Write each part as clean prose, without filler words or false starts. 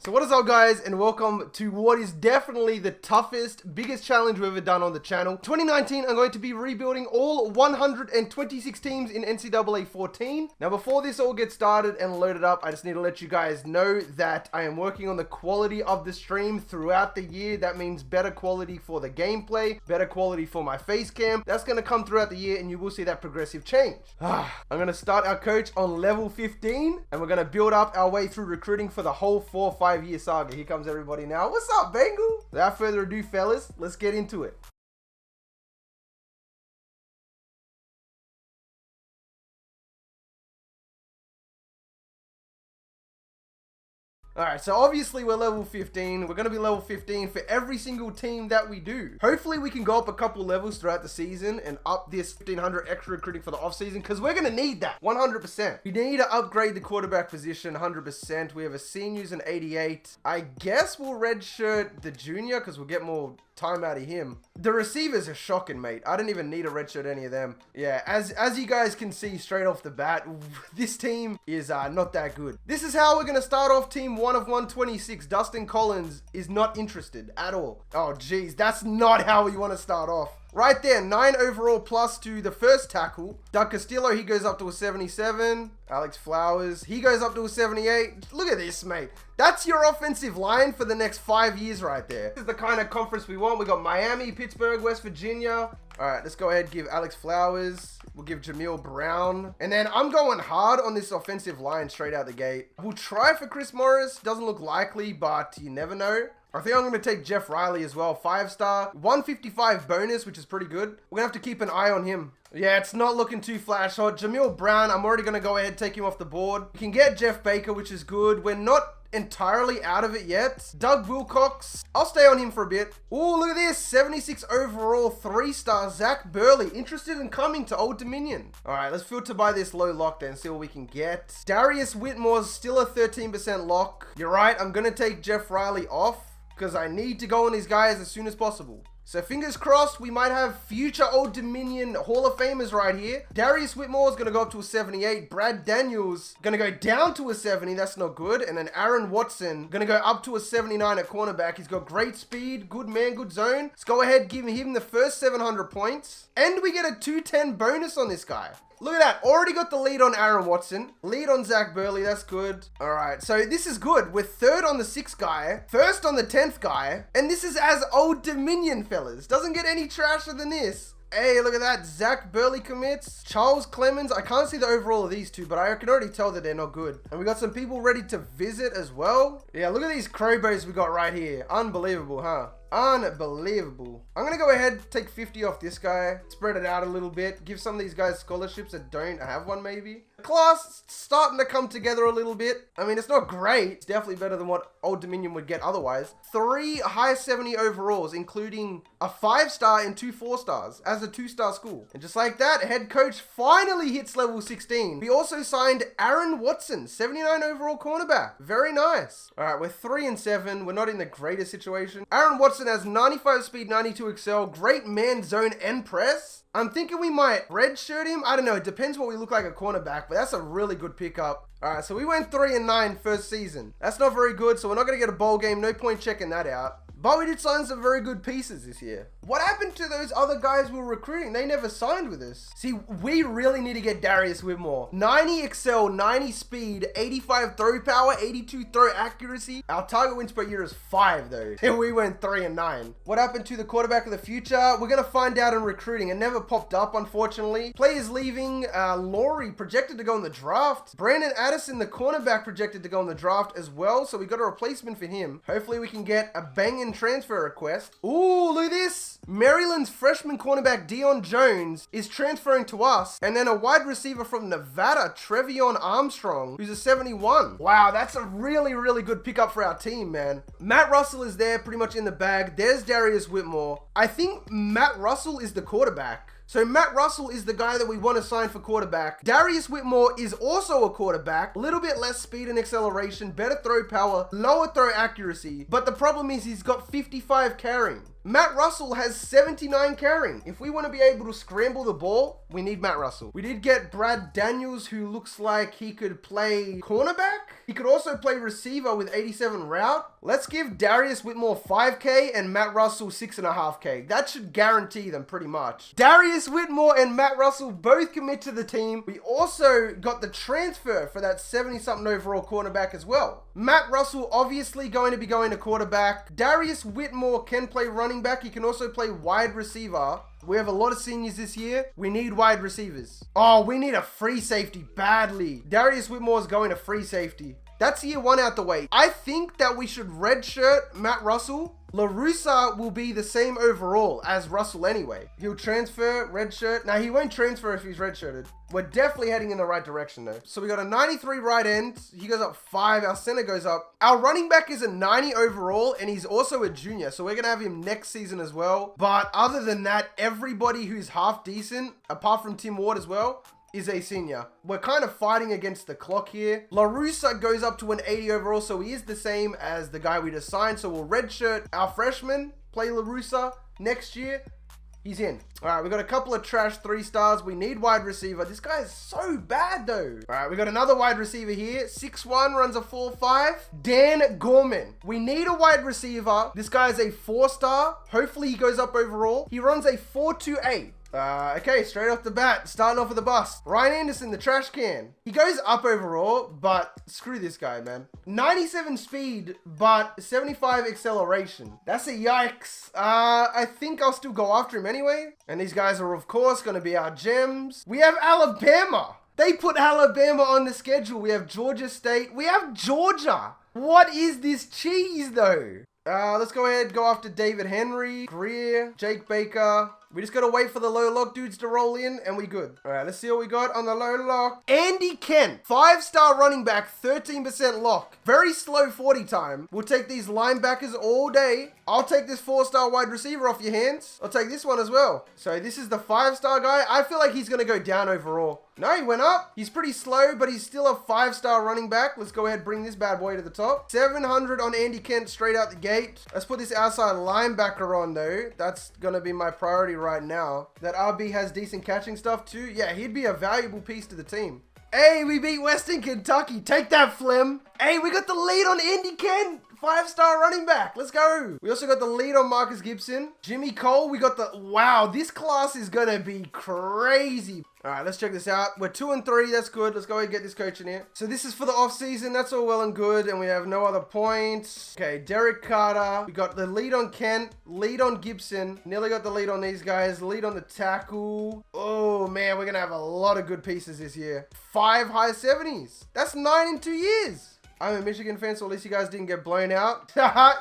So what is up, guys, and welcome to what is definitely the toughest, biggest challenge we've ever done on the channel. 2019, I'm going to be rebuilding all 126 teams in NCAA 14. Now, before this all gets started and loaded up, I just need to let you guys know that I am working on the quality of the stream throughout the year. That means better quality for the gameplay, better quality for my face cam. That's going to come throughout the year, and you will see that progressive change. I'm going to start our coach on level 15, and we're going to build up our way through recruiting for the whole 4 or 5 year saga. Here comes everybody now. What's up, Bengal? Without further ado, fellas, let's get into it. Alright, so obviously we're level 15. We're going to be level 15 for every single team that we do. Hopefully we can go up a couple levels throughout the season and up this 1500 extra recruiting for the offseason, because we're going to need that 100%. We need to upgrade the quarterback position 100%. We have a seniors and 88. I guess we'll redshirt the junior because we'll get more time out of him. The receivers are shocking, mate. I don't even need to redshirt any of them. Yeah, as you guys can see straight off the bat, this team is not that good. This is how we're going to start off team 1 of 126. Dustin Collins is not interested at all. Oh, geez, that's not how we want to start off. Right there, 9 overall plus to the first tackle. Doug Castillo, he goes up to a 77. Alex Flowers, he goes up to a 78. Look at this, mate. That's your offensive line for the next 5 years right there. This is the kind of conference we want. We got Miami, Pittsburgh, West Virginia. All right, let's go ahead and give Alex Flowers. We'll give Jameel Brown. And then I'm going hard on this offensive line straight out the gate. We'll try for Chris Morris. Doesn't look likely, but you never know. I think I'm going to take Jeff Riley as well. 5-star, 155 bonus, which is pretty good. We're going to have to keep an eye on him. Yeah, it's not looking too flash hot. Jameel Brown, I'm already going to go ahead and take him off the board. We can get Jeff Baker, which is good. We're not entirely out of it yet. Doug Wilcox, I'll stay on him for a bit. Oh, look at this. 76 overall, 3-star Zach Burley. Interested in coming to Old Dominion. All right, let's filter by this low lock then, see what we can get. Darius Whitmore's still a 13% lock. You're right, I'm going to take Jeff Riley off, because I need to go on these guys as soon as possible. So fingers crossed, we might have future Old Dominion Hall of Famers right here. Darius Whitmore is going to go up to a 78. Brad Daniels going to go down to a 70. That's not good. And then Aaron Watson going to go up to a 79 at cornerback. He's got great speed, good man, good zone. Let's go ahead, give him the first 700 points. And we get a 210 bonus on this guy. Look at that. Already got the lead on Aaron Watson. Lead on Zach Burley. That's good. All right. So this is good. We're third on the 6th guy. First on the 10th guy. And this is as Old Dominion, fellas. Doesn't get any trasher than this. Hey, look at that. Zach Burley commits. Charles Clemens. I can't see the overall of these two, but I can already tell that they're not good. And we got some people ready to visit as well. Yeah, look at these Crowbows we got right here. Unbelievable, huh? Unbelievable. I'm going to go ahead, take 50 off this guy, spread it out a little bit, give some of these guys scholarships that don't have one maybe. The class starting to come together a little bit. I mean, it's not great. It's definitely better than what Old Dominion would get otherwise. 3 high 70 overalls, including a 5-star and 2 4-stars as a 2-star school. And just like that, head coach finally hits level 16. We also signed Aaron Watson, 79 overall cornerback. Very nice. All right, we're 3 and 7. We're not in the greatest situation. Aaron Watson has 95 speed, 92 excel, great man zone and press. I'm thinking we might redshirt him. I don't know. It depends what we look like at cornerback, but that's a really good pickup. All right, so we went 3 and 9 first season. That's not very good, so we're not going to get a bowl game. No point checking that out. But we did sign some very good pieces this year. What happened to those other guys we were recruiting? They never signed with us. See, we really need to get Darius Whitmore. 90 excel, 90 speed, 85 throw power, 82 throw accuracy. Our target wins per year is 5 though. And we went 3 and 9. What happened to the quarterback of the future? We're going to find out in recruiting. It never popped up, unfortunately. Players leaving. Laurie projected to go in the draft. Brandon Addison, the cornerback, projected to go in the draft as well. So we got a replacement for him. Hopefully we can get a banging transfer request. Ooh, look at this. Maryland's freshman cornerback Deion Jones is transferring to us. And then a wide receiver from Nevada, Trevion Armstrong, who's a 71. Wow, that's a really, really good pickup for our team, man. Matt Russell is there pretty much in the bag. There's Darius Whitmore. I think Matt Russell is the quarterback. So Matt Russell is the guy that we want to sign for quarterback. Darius Whitmore is also a quarterback. A little bit less speed and acceleration, better throw power, lower throw accuracy. But the problem is he's got 55 carrying. Matt Russell has 79 carrying. If we want to be able to scramble the ball, we need Matt Russell. We did get Brad Daniels, who looks like he could play cornerback. He could also play receiver with 87 route. Let's give Darius Whitmore 5K and Matt Russell 6.5K. That should guarantee them pretty much. Darius Whitmore and Matt Russell both commit to the team. We also got the transfer for that 70-something overall cornerback as well. Matt Russell obviously going to be going to quarterback. Darius Whitmore can play running back. He can also play wide receiver. We have a lot of seniors this year. We need wide receivers. Oh, we need a free safety badly. Darius Whitmore is going to free safety. That's year one out the way. I think that we should redshirt Matt Russell. LaRussa will be the same overall as Russell anyway. He'll transfer, redshirt. Now, he won't transfer if he's redshirted. We're definitely heading in the right direction though. So we got a 93 right end. He goes up 5. Our center goes up. Our running back is a 90 overall, and he's also a junior. So we're going to have him next season as well. But other than that, everybody who's half decent, apart from Tim Ward as well, is a senior. We're kind of fighting against the clock here. LaRussa goes up to an 80 overall, so he is the same as the guy we just signed. So we'll redshirt our freshman, play LaRussa next year. He's in. All right, we got a couple of trash 3 stars. We need wide receiver. This guy is so bad though. All right, we got another wide receiver here. 6'1", runs a 4.5. Dan Gorman. We need a wide receiver. This guy is a 4-star. Hopefully he goes up overall. He runs a 4.28. Okay, straight off the bat, starting off with a bust. Ryan Anderson, the trash can. He goes up overall, but screw this guy, man. 97 speed, but 75 acceleration. That's a yikes. I think I'll still go after him anyway. And these guys are, of course, going to be our gems. We have Alabama. They put Alabama on the schedule. We have Georgia State. We have Georgia. What is this cheese, though? Let's go ahead, go after David Henry, Greer, Jake Baker. We just got to wait for the low lock dudes to roll in, and we good. All right, let's see what we got on the low lock. Andy Kent, 5-star running back, 13% lock. Very slow 40 time. We'll take these linebackers all day. I'll take this 4-star wide receiver off your hands. I'll take this one as well. So this is the 5-star guy. I feel like he's going to go down overall. No, he went up. He's pretty slow, but he's still a 5-star running back. Let's go ahead and bring this bad boy to the top. 700 on Andy Kent straight out the gate. Let's put this outside linebacker on, though. That's going to be my priority right now. That RB has decent catching stuff, too. Yeah, he'd be a valuable piece to the team. Hey, we beat Western Kentucky. Take that, Flem. Hey, we got the lead on Andy Kent. 5-star running back. Let's go. We also got the lead on Marcus Gibson. Jimmy Cole, we got the... Wow, this class is going to be crazy. All right, let's check this out. We're 2-3. That's good. Let's go ahead and get this coach in here. So this is for the off season. That's all well and good. And we have no other points. Okay, Derek Carter. We got the lead on Kent. Lead on Gibson. Nearly got the lead on these guys. Lead on the tackle. Oh, man. We're going to have a lot of good pieces this year. 5 high 70s. That's 9 in 2 years. I'm a Michigan fan, so at least you guys didn't get blown out.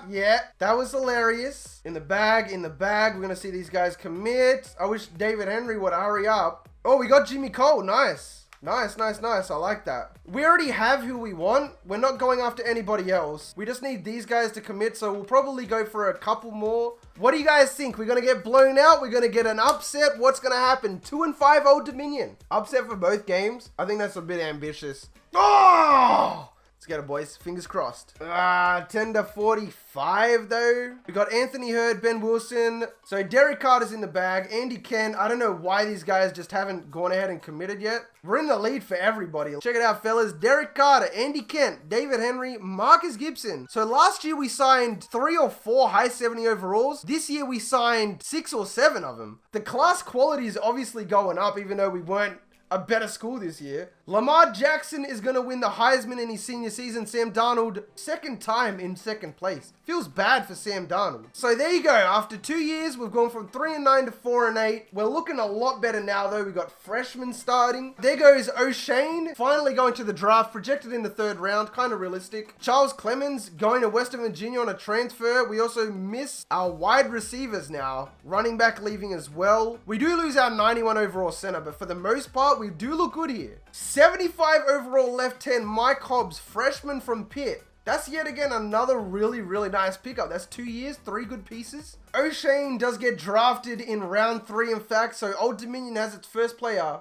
Yeah, that was hilarious. In the bag, we're going to see these guys commit. I wish David Henry would hurry up. Oh, we got Jimmy Cole. Nice. Nice. I like that. We already have who we want. We're not going after anybody else. We just need these guys to commit, so we'll probably go for a couple more. What do you guys think? We're going to get blown out? We're going to get an upset? What's going to happen? 2-5 Old Dominion. Upset for both games? I think that's a bit ambitious. Oh! Let's get it, boys. Fingers crossed. 10-45, though. We got Anthony Hurd, Ben Wilson. So Derek Carter's in the bag. Andy Kent. I don't know why these guys just haven't gone ahead and committed yet. We're in the lead for everybody. Check it out, fellas. Derek Carter, Andy Kent, David Henry, Marcus Gibson. So last year we signed 3 or 4 high 70 overalls. This year we signed 6 or 7 of them. The class quality is obviously going up, even though we weren't a better school this year. Lamar Jackson is going to win the Heisman in his senior season. Sam Darnold, second time in second place. Feels bad for Sam Darnold. So there you go. After 2 years, we've gone from 3-9 to 4-8. We're looking a lot better now, though. We got freshmen starting. There goes O'Shane, finally going to the draft, projected in the 3rd round. Kind of realistic. Charles Clemens going to Western Virginia on a transfer. We also miss our wide receivers now. Running back leaving as well. We do lose our 91 overall center, but for the most part, we do look good here. 75 overall left hand, Mike Hobbs, freshman from Pitt. That's yet again another really, really nice pickup. That's 2 years, 3 good pieces. O'Shane does get drafted in round 3, in fact, so Old Dominion has its third player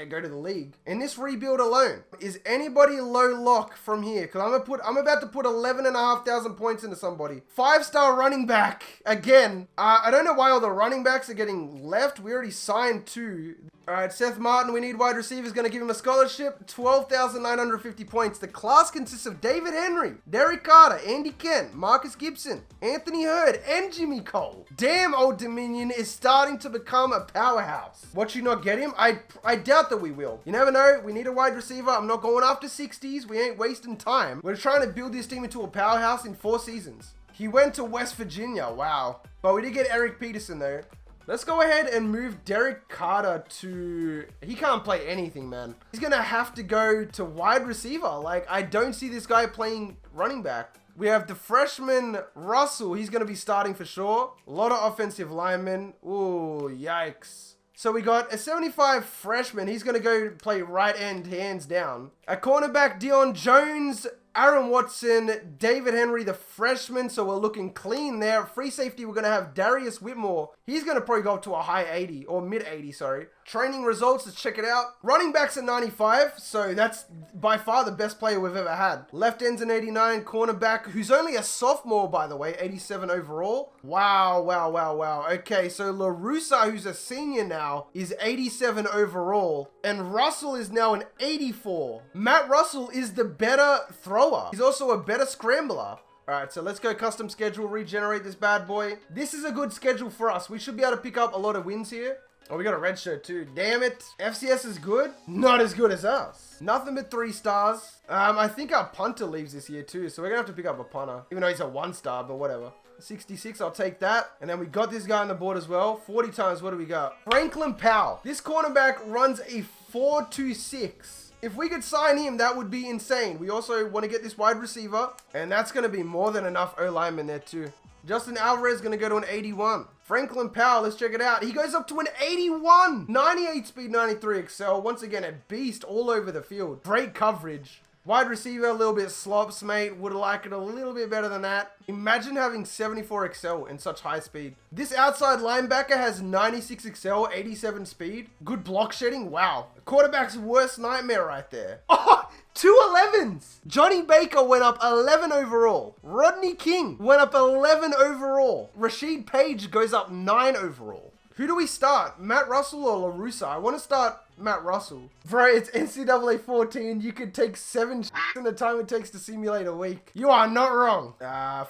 go to the league. In this rebuild alone, is anybody low lock from here? Because I'm about to put 11,500 points into somebody. 5-star running back again. I don't know why all the running backs are getting left. We already signed 2. All right, Seth Martin, we need wide receivers. Going to give him a scholarship. 12,950 points. The class consists of David Henry, Derek Carter, Andy Kent, Marcus Gibson, Anthony Hurd, and Jimmy Cole. Damn, Old Dominion is starting to become a powerhouse. What, you not get him? I doubt that we will. You never know. We need a wide receiver. I'm not going after 60s. We ain't wasting time. We're trying to build this team into a powerhouse in 4 seasons. He went to West Virginia. Wow. But we did get Eric Peterson though. Let's go ahead and move Derek Carter to... He can't play anything, man. He's going to have to go to wide receiver. Like, I don't see this guy playing running back. We have the freshman Russell. He's going to be starting for sure. A lot of offensive linemen. Ooh, yikes. So we got a 75 freshman. He's going to go play right end, hands down. A cornerback, Deion Jones, Aaron Watson, David Henry, the freshman, so we're looking clean there. Free safety, we're going to have Darius Whitmore. He's going to probably go up to a high 80, or mid 80, sorry. Training results, let's check it out. Running backs at 95, so that's by far the best player we've ever had. Left end's an 89, cornerback, who's only a sophomore, by the way, 87 overall. Wow, wow, wow, wow. Okay, so LaRussa, who's a senior now, is 87 overall, and Russell is now an 84. Matt Russell is the better thrower. He's also a better scrambler. Alright, so let's go custom schedule, regenerate this bad boy. This is a good schedule for us. We should be able to pick up a lot of wins here. Oh, we got a red shirt too. Damn it. FCS is good. Not as good as us. Nothing but 3 stars. I think our punter leaves this year too, so we're gonna have to pick up a punter. Even though he's a 1-star, but whatever. 66, I'll take that. And then we got this guy on the board as well. 40 times, what do we got? Franklin Powell. This cornerback runs a 4.26. If we could sign him, that would be insane. We also want to get this wide receiver, and that's going to be more than enough O-linemen there too. Justin Alvarez is going to go to an 81. Franklin Powell, let's check it out. He goes up to an 81. 98 speed, 93 excel. Once again, a beast all over the field. Great coverage. Wide receiver, a little bit slops, mate. Would like it a little bit better than that. Imagine having 74 excel in such high speed. This outside linebacker has 96 excel, 87 speed. Good block shedding. Wow. Quarterback's worst nightmare right there. Oh, 2 11s. Johnny Baker went up 11 overall. Rodney King went up 11 overall. Rashid Page goes up 9 overall. Who do we start? Matt Russell or LaRussa? I want to start Matt Russell. Bro, it's NCAA 14. You could take 7 in the time it takes to simulate a week. You are not wrong.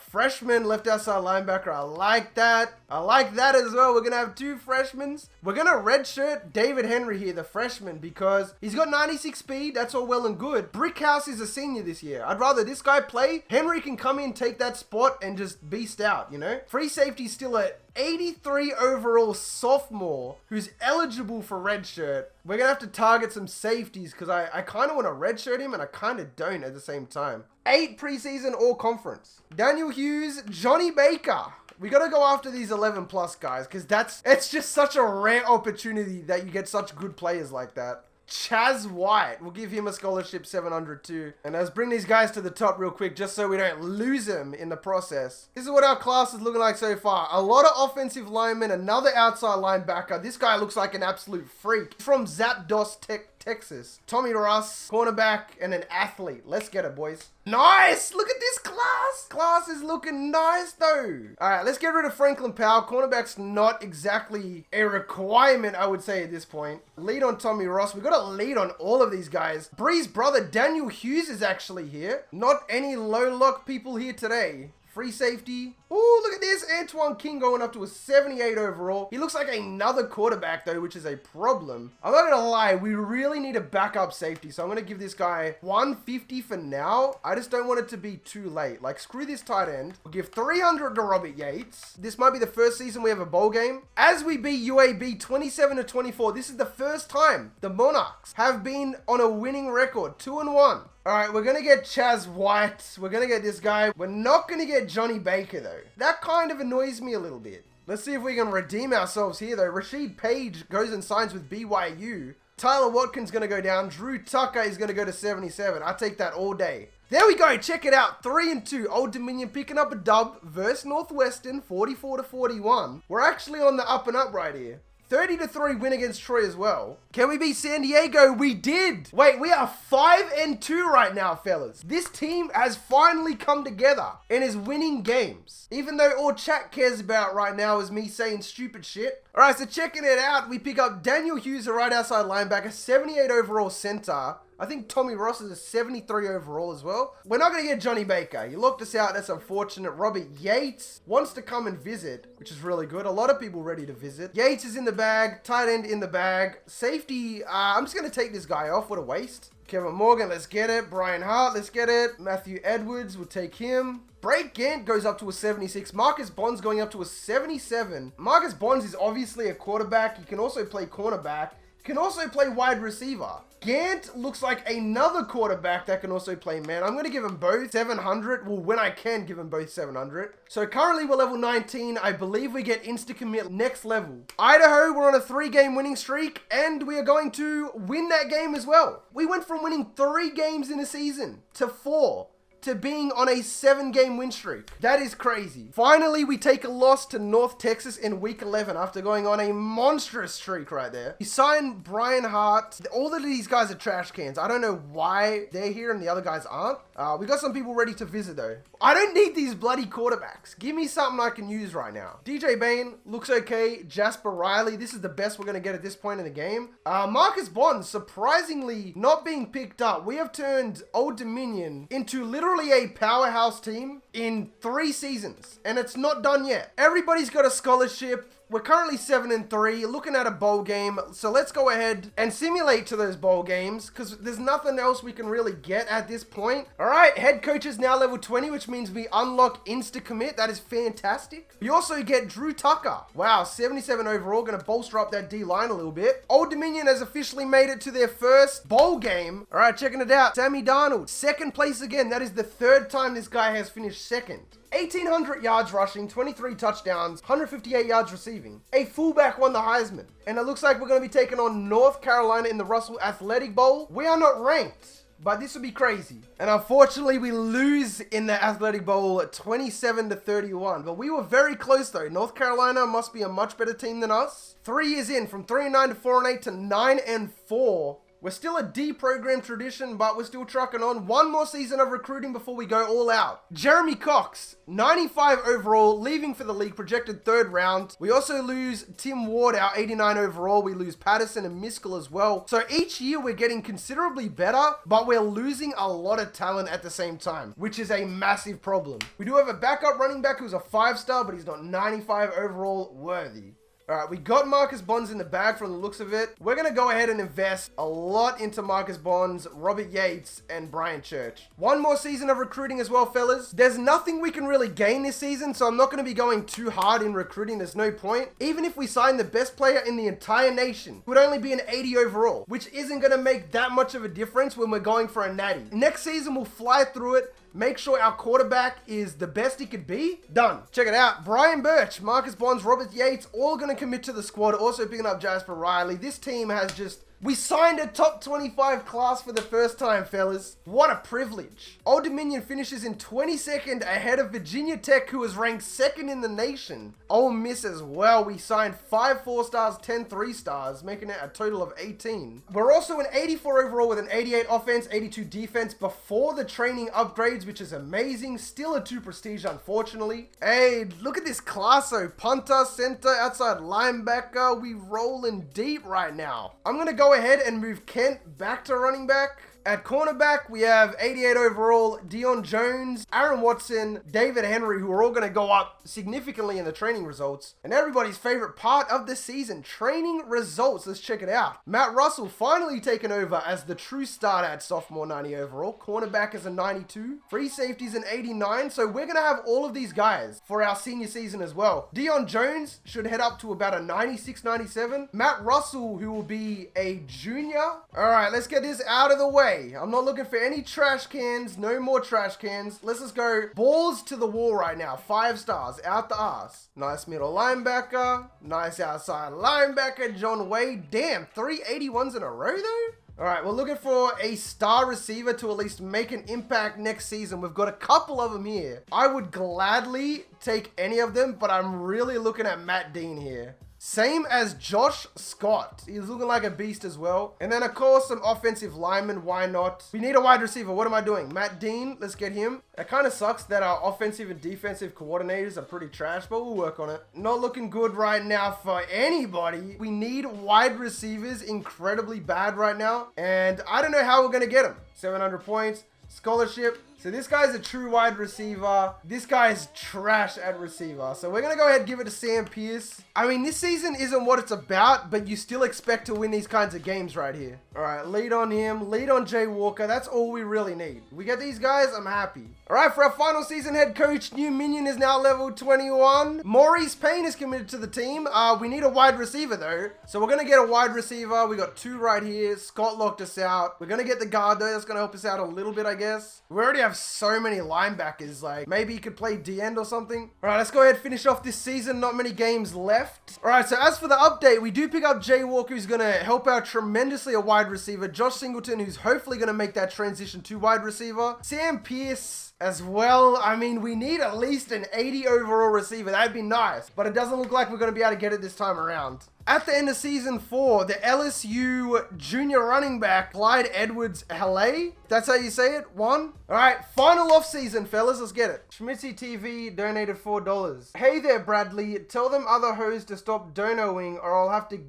Freshman, left outside linebacker. I like that. I like that as well. We're going to have 2 freshmen. We're going to redshirt David Henry here, the freshman, because he's got 96 speed. That's all well and good. Brickhouse is a senior this year. I'd rather this guy play. Henry can come in, take that spot, and just beast out, you know? Free safety's still at 83 overall sophomore who's eligible for redshirt. We're going to have to target some safeties because I kind of want to redshirt him and I kind of don't at the same time. 8 preseason all conference. Daniel Hughes, Johnny Baker. We got to go after these 11 plus guys because it's just such a rare opportunity that you get such good players like that. Chaz White. We'll give him a scholarship 700 too. And let's bring these guys to the top real quick just so we don't lose them in the process. This is what our class is looking like so far. A lot of offensive linemen, another outside linebacker. This guy looks like an absolute freak. From Zapdos, Texas. Tommy Russ, cornerback, and an athlete. Let's get it, boys. Nice! Look at this class! Class is looking nice, though. Alright, let's get rid of Franklin Powell. Cornerback's not exactly a requirement, I would say, at this point. Lead on Tommy Ross. We got a lead on all of these guys. Bree's brother, Daniel Hughes, is actually here. Not any low-lock people here today. Free safety. Ooh, look at this. Antoine King going up to a 78 overall. He looks like another quarterback, though, which is a problem. I'm not going to lie. We really need a backup safety. So I'm going to give this guy 150 for now. I just don't want it to be too late. Like, screw this tight end. We'll give 300 to Robert Yates. This might be the first season we have a bowl game. As we beat UAB 27-24, this is the first time the Monarchs have been on a winning record. 2-1. All right, we're going to get Chaz White. We're going to get this guy. We're not going to get Johnny Baker, though. That kind of annoys me a little bit. Let's see if we can redeem ourselves here, though. Rashid Page goes and signs with BYU. Tyler Watkins going to go down. Drew Tucker is going to go to 77. I take that all day. There we go. Check it out. 3-2. Old Dominion picking up a dub versus Northwestern, 44-41. We're actually on the up and up right here. 30-3 win against Troy as well. Can we beat San Diego? We did. Wait, we are 5-2 right now, fellas. This team has finally come together and is winning games. Even though all chat cares about right now is me saying stupid shit. All right, so checking it out, we pick up Daniel Hughes, a right outside linebacker, 78 overall center. I think Tommy Ross is a 73 overall as well. We're not going to get Johnny Baker. He locked us out. That's unfortunate. Robert Yates wants to come and visit, which is really good. A lot of people ready to visit. Yates is in the bag. Tight end in the bag. Safety, I'm just going to take this guy off. What a waste. Kevin Morgan, let's get it. Brian Hart, let's get it. Matthew Edwards, we'll take him. Brake Gant goes up to a 76. Marcus Bonds going up to a 77. Marcus Bonds is obviously a quarterback. He can also play cornerback. He can also play wide receiver. Gant looks like another quarterback that can also play man. I'm going to give them both 700. Well, when I can give them both 700. So currently we're level 19. I believe we get insta-commit next level. Idaho, we're on a 3-game winning streak and we are going to win that game as well. We went from winning 3 games in a season to 4. To being on a 7-game win streak. That is crazy. Finally, we take a loss to North Texas in week 11 after going on a monstrous streak right there. We signed Brian Hart. All of these guys are trash cans. I don't know why they're here and the other guys aren't. We got some people ready to visit though. I don't need these bloody quarterbacks. Give me something I can use right now. DJ Bain looks okay. Jasper Riley, this is the best we're going to get at this point in the game. Marcus Bonds, surprisingly not being picked up. We have turned Old Dominion into literally a powerhouse team in 3 seasons, and it's not done yet. Everybody's got a scholarship. We're currently 7-3, looking at a bowl game. So let's go ahead and simulate to those bowl games because there's nothing else we can really get at this point. All right, head coach is now level 20, which means we unlock insta-commit. That is fantastic. We also get Drew Tucker. Wow, 77 overall, going to bolster up that D-line a little bit. Old Dominion has officially made it to their first bowl game. All right, checking it out. Sammy Darnold, 2nd place again. That is the 3rd time this guy has finished 2nd. 1,800 yards rushing, 23 touchdowns, 158 yards receiving. A fullback won the Heisman. And it looks like we're going to be taking on North Carolina in the Russell Athletic Bowl. We are not ranked, but this would be crazy. And unfortunately, we lose in the Athletic Bowl at 27-31. But we were very close though. North Carolina must be a much better team than us. 3 years in, from 3-9 to 4-8 to 9-4. We're still a deprogrammed tradition, but we're still trucking on. 1 more season of recruiting before we go all out. Jeremy Cox, 95 overall, leaving for the league, projected 3rd round. We also lose Tim Ward, our 89 overall. We lose Patterson and Miskell as well. So each year we're getting considerably better, but we're losing a lot of talent at the same time, which is a massive problem. We do have a backup running back who's a 5-star, but he's not 95 overall worthy. All right, we got Marcus Bonds in the bag from the looks of it. We're going to go ahead and invest a lot into Marcus Bonds, Robert Yates, and Brian Church. 1 more season of recruiting as well, fellas. There's nothing we can really gain this season, so I'm not going to be going too hard in recruiting. There's no point. Even if we sign the best player in the entire nation, it would only be an 80 overall, which isn't going to make that much of a difference when we're going for a natty. Next season, we'll fly through it. Make sure our quarterback is the best he could be. Done. Check it out. Brian Birch, Marcus Bonds, Robert Yates, all going to commit to the squad. Also picking up Jasper Riley. This team has just... We signed a top 25 class for the first time, fellas. What a privilege. Old Dominion finishes in 22nd ahead of Virginia Tech, who is ranked 2nd in the nation. Ole Miss as well. We signed 5 4-stars, 10 3-stars, making it a total of 18. We're also an 84 overall with an 88 offense, 82 defense before the training upgrades, which is amazing. Still a 2 prestige, unfortunately. Hey, look at this class, though. Punter, center, outside linebacker. We rolling deep right now. I'm going to go ahead and move Kent back to running back. At cornerback, we have 88 overall, Deion Jones, Aaron Watson, David Henry, who are all going to go up significantly in the training results. And everybody's favorite part of the season, training results. Let's check it out. Matt Russell finally taken over as the true starter at sophomore, 90 overall. Cornerback is a 92. Free safety's an 89. So we're going to have all of these guys for our senior season as well. Deion Jones should head up to about a 96, 97. Matt Russell, who will be a junior. All right, let's get this out of the way. I'm not looking for any trash cans. No more trash cans. Let's just go balls to the wall right now. 5 stars out the ass. Nice middle linebacker. Nice outside linebacker. John Wade. Damn, 3 81s in a row though? All right, we're looking for a star receiver to at least make an impact next season. We've got a couple of them here. I would gladly take any of them, but I'm really looking at Matt Dean here. Same as Josh Scott. He's looking like a beast as well. And then, of course, some offensive linemen. Why not? We need a wide receiver. What am I doing? Matt Dean. Let's get him. It kind of sucks that our offensive and defensive coordinators are pretty trash, but we'll work on it. Not looking good right now for anybody. We need wide receivers incredibly bad right now. And I don't know how we're going to get them. 700 points. Scholarship. So this guy's a true wide receiver. This guy's trash at receiver. So we're going to go ahead and give it to Sam Pierce. I mean, this season isn't what it's about, but you still expect to win these kinds of games right here. All right, lead on him. Lead on Jay Walker. That's all we really need. We get these guys, I'm happy. All right, for our final season head coach, new minion is now level 21. Maurice Payne is committed to the team. We need a wide receiver, though. So we're going to get a wide receiver. We got two right here. Scott locked us out. We're going to get the guard, though. That's going to help us out a little bit, I guess. We already have so many linebackers, like maybe he could play D-end or something. All right, let's go ahead and finish off this season. Not many games left. All right, so as for the update, we do pick up Jay Walker, who's going to help out tremendously a wide receiver. Josh Singleton, who's hopefully going to make that transition to wide receiver. Sam Pierce as well. I mean, we need at least an 80 overall receiver. That'd be nice, but it doesn't look like we're going to be able to get it this time around. At the end of season 4, the LSU junior running back, Clyde Edwards-Helaire. That's how you say it. Won. All right, final off season, fellas. Let's get it. Schmitzy TV donated $4. Hey there, Bradley. Tell them other hoes to stop donoing or I'll have to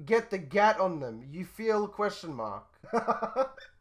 get the gat on them. You feel ?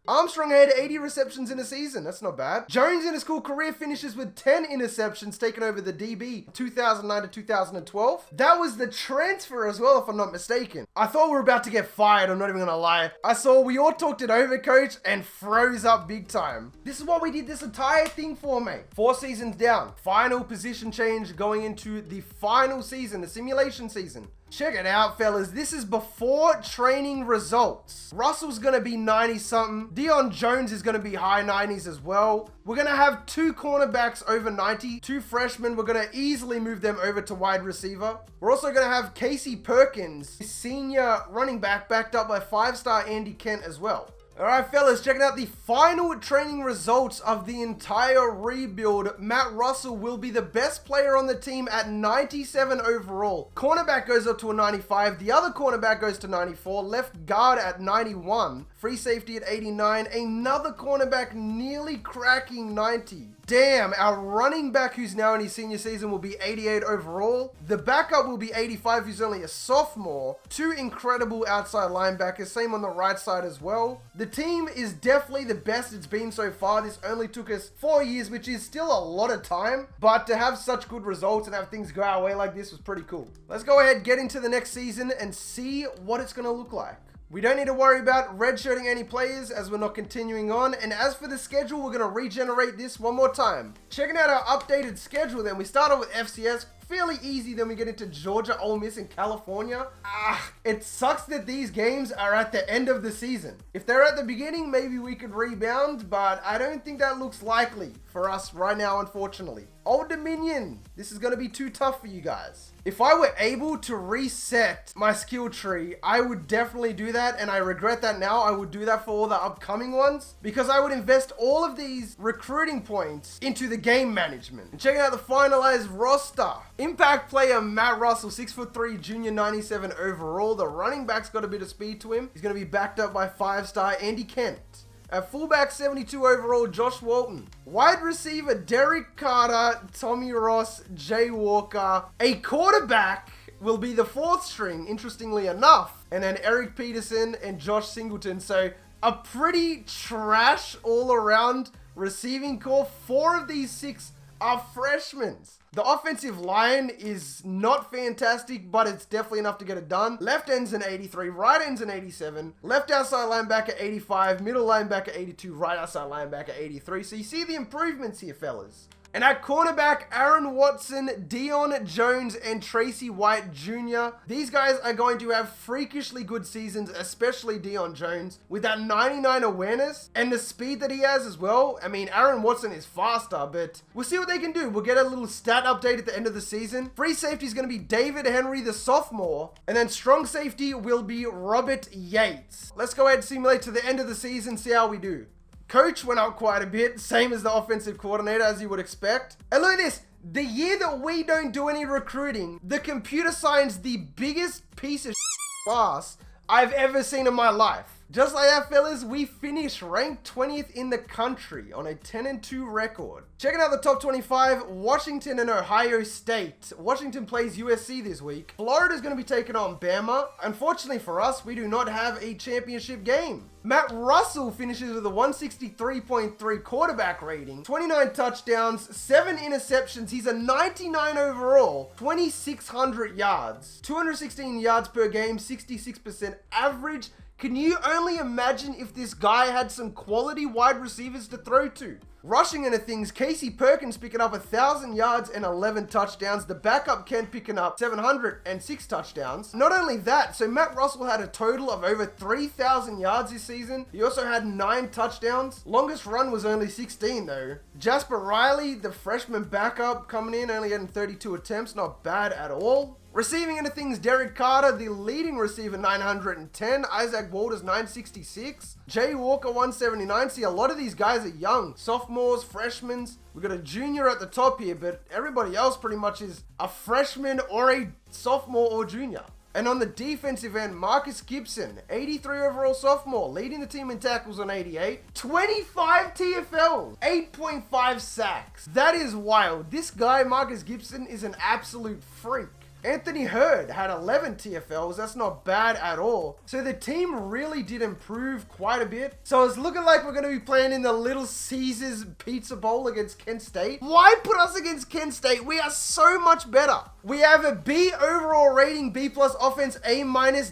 Armstrong had 80 receptions in a season. That's not bad. Jones in his school career finishes with 10 interceptions, taking over the DB 2009 to 2012. That was the transfer as well, if I'm not mistaken. I thought we were about to get fired. I'm not even going to lie. I saw we all talked it over, coach, and froze up big time. This is what we did this entire thing for, mate. 4 seasons down. Final position change going into the final season, the simulation season. Check it out, fellas. This is before training results. Russell's going to be 90-something. Deion Jones is going to be high 90s as well. We're going to have 2 cornerbacks over 90. 2 freshmen. We're going to easily move them over to wide receiver. We're also going to have Casey Perkins, senior running back, backed up by 5-star Andy Kent as well. All right, fellas, checking out the final training results of the entire rebuild. Matt Russell will be the best player on the team at 97 overall. Cornerback goes up to a 95. The other cornerback goes to 94. Left guard at 91. Free safety at 89. Another cornerback nearly cracking 90. Damn, our running back, who's now in his senior season, will be 88 overall. The backup will be 85, who's only a sophomore. 2 incredible outside linebackers, same on the right side as well. The team is definitely the best it's been so far. This only took us 4 years, which is still a lot of time, but to have such good results and have things go our way like this was pretty cool. Let's go ahead, get into the next season and see what it's going to look like. We don't need to worry about redshirting any players as we're not continuing on. And as for the schedule, we're going to regenerate this one more time. Checking out our updated schedule then. We start off with FCS. Fairly easy, then we get into Georgia, Ole Miss, and California. It sucks that these games are at the end of the season. If they're at the beginning, maybe we could rebound, but I don't think that looks likely for us right now, unfortunately. Old Dominion, this is going to be too tough for you guys. If I were able to reset my skill tree, I would definitely do that, and I regret that now. I would do that for all the upcoming ones, because I would invest all of these recruiting points into the game management. And checking out the finalized roster. Impact player Matt Russell, 6'3", junior, 97 overall. The running back's got a bit of speed to him. He's going to be backed up by 5-star Andy Kent. At fullback, 72 overall, Josh Walton. Wide receiver, Derek Carter, Tommy Ross, Jay Walker. A quarterback will be the 4th string, interestingly enough. And then Eric Peterson and Josh Singleton. So a pretty trash all-around receiving core. 4 of these 6 are freshmen. The offensive line is not fantastic, but it's definitely enough to get it done. Left end's an 83, right end's an 87, left outside linebacker 85, middle linebacker 82, right outside linebacker 83. So you see the improvements here, fellas. And at cornerback, Aaron Watson, Deion Jones, and Tracy White Jr. These guys are going to have freakishly good seasons, especially Deion Jones, with that 99 awareness and the speed that he has as well. I mean, Aaron Watson is faster, but we'll see what they can do. We'll get a little stat update at the end of the season. Free safety is going to be David Henry, the sophomore, and then strong safety will be Robert Yates. Let's go ahead and simulate to the end of the season, see how we do. Coach went up quite a bit, same as the offensive coordinator, as you would expect. And look at this. The year that we don't do any recruiting, the computer signs the biggest piece of class I've ever seen in my life. Just like that, fellas, we finished ranked 20th in the country on a 10-2 record. Checking out the top 25, Washington and Ohio State. Washington plays USC this week. Florida's going to be taking on Bama. Unfortunately for us, we do not have a championship game. Matt Russell finishes with a 163.3 quarterback rating, 29 touchdowns, 7 interceptions. He's a 99 overall, 2,600 yards, 216 yards per game, 66% average. Can you only imagine if this guy had some quality wide receivers to throw to? Rushing into things, Casey Perkins picking up 1,000 yards and 11 touchdowns. The backup Ken picking up 706 touchdowns. Not only that, so Matt Russell had a total of over 3,000 yards this season. He also had 9 touchdowns. Longest run was only 16 though. Jasper Riley, the freshman backup coming in, only getting 32 attempts. Not bad at all. Receiving into things, Derek Carter, the leading receiver, 910. Isaac Walters, 966. Jay Walker, 179. See, a lot of these guys are young. Sophomores, freshmen. We've got a junior at the top here, but everybody else pretty much is a freshman or a sophomore or junior. And on the defensive end, Marcus Gibson, 83 overall sophomore, leading the team in tackles on 88. 25 TFLs, 8.5 sacks. That is wild. This guy, Marcus Gibson, is an absolute freak. Anthony Hurd had 11 TFLs. That's not bad at all. So the team really did improve quite a bit. So it's looking like we're going to be playing in the Little Caesars Pizza Bowl against Kent State. Why put us against Kent State? We are so much better. We have a B overall rating, B+ offense, A-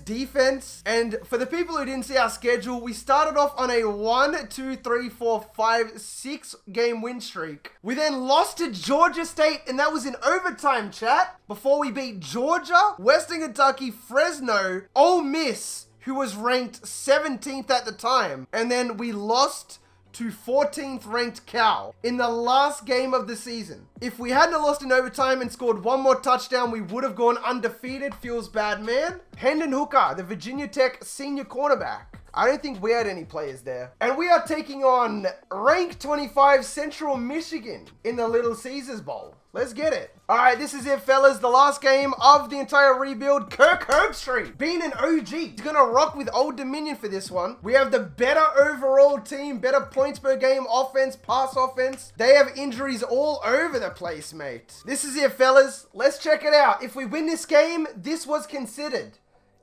defense. And for the people who didn't see our schedule, we started off on a 1, 2, 3, 4, 5, 6 game win streak. We then lost to Georgia State, and that was in overtime, chat. Before we beat Georgia, Western Kentucky, Fresno, Ole Miss, who was ranked 17th at the time. And then we lost to 14th ranked Cal in the last game of the season. If we hadn't lost in overtime and scored one more touchdown, we would have gone undefeated. Feels bad, man. Hendon Hooker, the Virginia Tech senior cornerback. I don't think we had any players there. And we are taking on ranked 25 Central Michigan in the Little Caesars Bowl. Let's get it. All right, this is it, fellas. The last game of the entire rebuild. Kirk Herbstreit, being an OG, he's going to rock with Old Dominion for this one. We have the better overall team, better points per game offense, pass offense. They have injuries all over the place, mate. This is it, fellas. Let's check it out. If we win this game, this was considered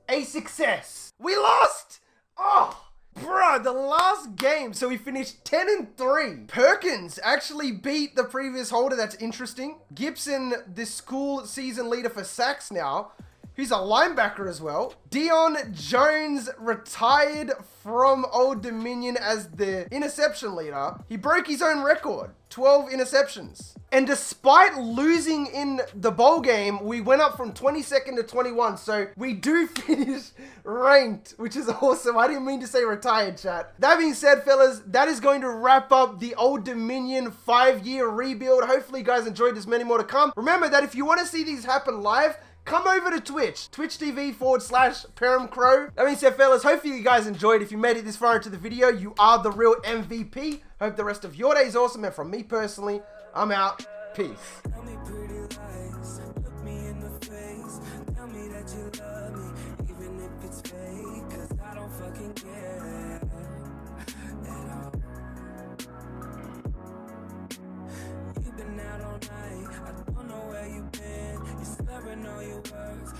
a success. We lost. Oh, bruh, the last game. So we finished 10-3. Perkins actually beat the previous holder. That's interesting. Gibson, the school season leader for sacks now. He's a linebacker as well. Deion Jones retired from Old Dominion as the interception leader. He broke his own record, 12 interceptions. And despite losing in the bowl game, we went up from 22nd to 21. So we do finish ranked, which is awesome. I didn't mean to say retired, chat. That being said, fellas, that is going to wrap up the Old Dominion 5-year rebuild. Hopefully you guys enjoyed. There's many more to come. Remember that if you want to see these happen live, come over to Twitch, twitch.tv/PerramCrowe. That being said, fellas, hopefully you guys enjoyed. If you made it this far into the video, you are the real MVP. Hope the rest of your day is awesome. And from me personally, I'm out. Peace. Tell me pretty lies, look me in the face. Tell me that you love me, even if it's fake. 'Cause I don't fucking care at all. You've been out all night, I don't know where you've been. You're slurring all your words.